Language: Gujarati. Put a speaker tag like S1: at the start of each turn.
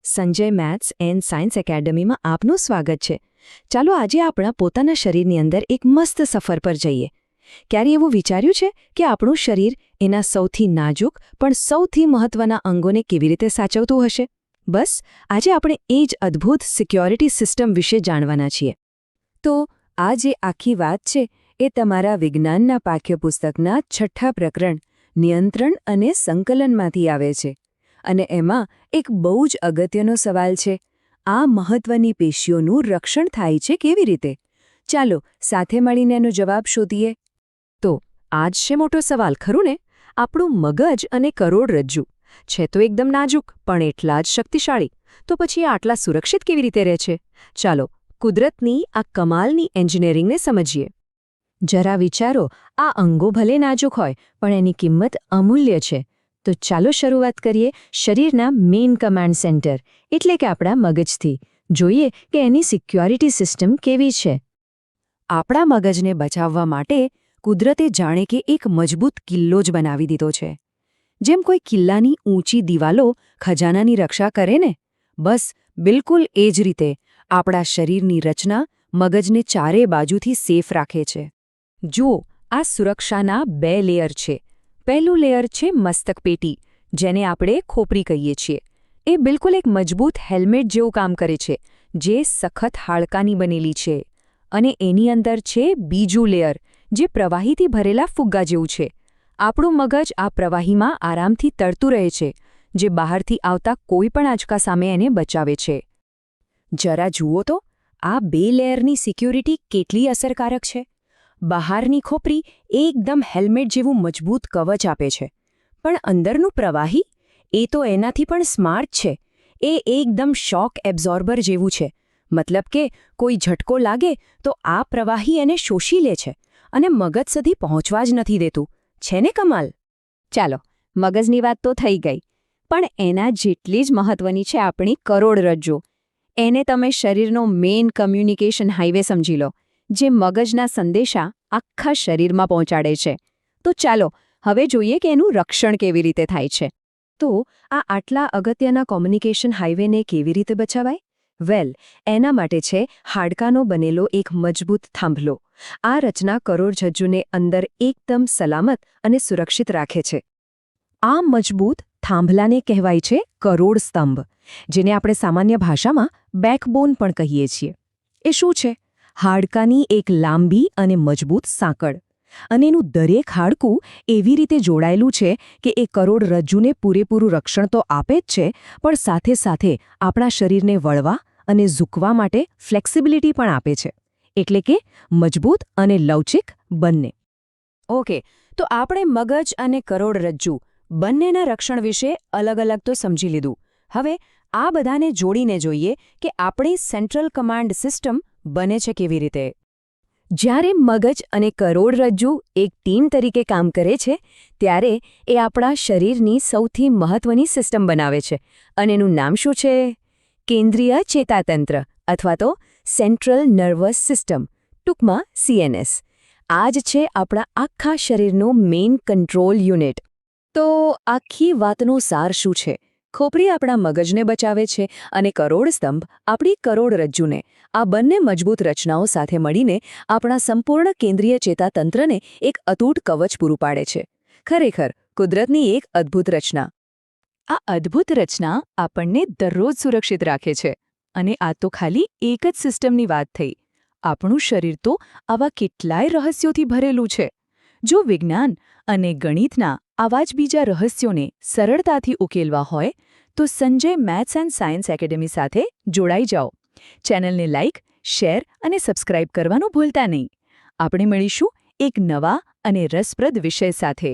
S1: સંજય મેથ્સ એન્ડ સાયન્સ એકેડમીમાં આપનું સ્વાગત છે. ચાલો આજે આપણા પોતાના શરીરની અંદર એક મસ્ત સફર પર જઈએ. ક્યારે એવું વિચાર્યું છે કે આપણું શરીર એના સૌથી નાજુક પણ સૌથી મહત્વના અંગોને કેવી રીતે સાચવતું હશે? બસ આજે આપણે એ જ અદ્ભુત સિક્યોરિટી સિસ્ટમ વિશે જાણવાના છીએ. તો આ જે આખી વાત છે એ તમારા વિજ્ઞાનના પાઠ્યપુસ્તકના 6ઠ્ઠા પ્રકરણ નિયંત્રણ અને સંકલનમાંથી આવે છે. અને એમાં એક બહુ જ અગત્યનો સવાલ છે, આ મહત્વની પેશીઓનું રક્ષણ થાય છે કેવી રીતે? ચાલો સાથે મળીને એનો જવાબ શોધીએ. તો આ જ છે મોટો સવાલ, ખરું ને? આપણું મગજ અને કરોડરજ્જુ છે તો એકદમ નાજુક પણ એટલા જ શક્તિશાળી. તો પછી આટલા સુરક્ષિત કેવી રીતે રહે છે? ચાલો કુદરતની આ કમાલની એન્જિનિયરિંગને સમજીએ. જરા વિચારો, આ અંગો ભલે નાજુક હોય પણ એની કિંમત અમૂલ્ય છે. તો ચાલો શરૂઆત કરીએ શરીરના મેઇન કમાન્ડ સેન્ટર એટલે કે આપણા મગજથી. જોઈએ કે એની સિક્યોરિટી સિસ્ટમ કેવી છે. આપણા મગજને બચાવવા માટે કુદરતે જાણે કે એક મજબૂત કિલ્લો જ બનાવી દીધો છે. જેમ કોઈ કિલ્લાની ઊંચી દિવાલો ખજાનાની રક્ષા કરે ને, બસ બિલકુલ એ જ રીતે આપણા શરીરની રચના મગજને ચારે બાજુથી સેફ રાખે છે. જુઓ, આ સુરક્ષાના 2 લેયર છે. પહેલું લેયર છે મસ્તકપેટી, જેને આપણે ખોપરી કહીએ છીએ. એ બિલકુલ એક મજબૂત હેલ્મેટ જેવું કામ કરે છે, જે સખત હાડકાની બનેલી છે. અને એની અંદર છે બીજું લેયર, જે પ્રવાહીથી ભરેલા ફુગ્ગા જેવું છે. આપણું મગજ આ પ્રવાહીમાં આરામથી તરતું રહે છે, જે બહારથી આવતા કોઈ પણ આંચકા સામે એને બચાવે છે. જરા જુઓ તો, આ 2 લેયરની સિક્યોરિટી કેટલી અસરકારક છે. બહારની ખોપરી એકદમ હેલ્મેટ જેવું મજબૂત કવચ આપે છે, પણ અંદરનું પ્રવાહી એ તો એનાથી પણ સ્માર્ટ છે. એ એકદમ શોક એબ્ઝોર્બર જેવું છે. મતલબ કે કોઈ ઝટકો લાગે તો આ પ્રવાહી એને શોષી લે છે અને મગજ સુધી પહોંચવા જ નથી દેતું. છે ને કમાલ? ચાલો, મગજની વાત તો થઈ ગઈ, પણ એના જેટલી જ મહત્વની છે આપણી કરોડરજ્જુ. એને તમે શરીરનો મેઇન કમ્યુનિકેશન હાઇવે સમજી લો, જે મગજના સંદેશા આખા શરીરમાં પહોંચાડે છે. તો ચાલો હવે જોઈએ કે એનું રક્ષણ કેવી રીતે થાય છે. તો આ આટલા અગત્યના કોમ્યુનિકેશન હાઇવેને કેવી રીતે બચાવાય? વેલ, એના માટે છે હાડકાનો બનેલો એક મજબૂત થાંભલો. આ રચના કરોડરજ્જુને અંદર એકદમ સલામત અને સુરક્ષિત રાખે છે. આ મજબૂત થાંભલાને કહેવાય છે કરોડસ્તંભ, જેને આપણે સામાન્ય ભાષામાં બેકબોન પણ કહીએ છીએ. એ શું છે? હાડકાની એક લાંબી અને મજબૂત સાંકળ. અને એનું દરેક હાડકું એવી રીતે જોડાયેલું છે કે એ કરોડરજ્જુને પૂરેપૂરું રક્ષણ તો આપે જ છે, પણ સાથે સાથે આપણા શરીરને વળવા અને ઝૂકવા માટે ફ્લેક્સિબિલિટી પણ આપે છે. એટલે કે મજબૂત અને લવચિક બંને. ઓકે, તો આપણે મગજ અને કરોડરજ્જુ બંનેના રક્ષણ વિશે અલગ અલગ તો સમજી લીધું. હવે આ બધાને જોડીને જોઈએ કે આપણી સેન્ટ્રલ કમાન્ડ સિસ્ટમ બને છે કેવી રીતે. જ્યારે મગજ અને કરોડરજ્જુ એક ટીમ તરીકે કામ કરે છે, ત્યારે એ આપણા શરીરની સૌથી મહત્વની સિસ્ટમ બનાવે છે. અને એનું નામ શું છે? કેન્દ્રીય ચેતાતંત્ર અથવા તો સેન્ટ્રલ નર્વસ સિસ્ટમ, ટૂંકમાં CNS. આ જ છે આપણા આખા શરીરનો મેઇન કંટ્રોલ યુનિટ. તો આખી વાતનો સાર શું છે? ખોપરી આપણા મગજને બચાવે છે અને કરોડસ્તંભ આપણી કરોડરજ્જુને. આ બંને મજબૂત રચનાઓ સાથે મળીને આપણા સંપૂર્ણ કેન્દ્રીય ચેતાતંત્રને એક અતૂટ કવચ પૂરું પાડે છે. ખરેખર કુદરતની એક અદ્ભુત રચના. આ અદ્ભુત રચના આપણને દરરોજ સુરક્ષિત રાખે છે. અને આ તો ખાલી એક જ સિસ્ટમની વાત થઈ. આપણું શરીર તો આવા કેટલાય રહસ્યોથી ભરેલું છે. જો વિજ્ઞાન અને ગણિતના આવા જ બીજા રહસ્યોને સરળતાથી ઉકેલવા હોય તો Sanjay maths and science academy સાથે જોડાઈ જાઓ. ચેનલને લાઇક, શેર અને સબસ્ક્રાઇબ કરવાનું ભૂલતા નહીં. આપણે મળીશું એક નવા અને રસપ્રદ વિષય સાથે.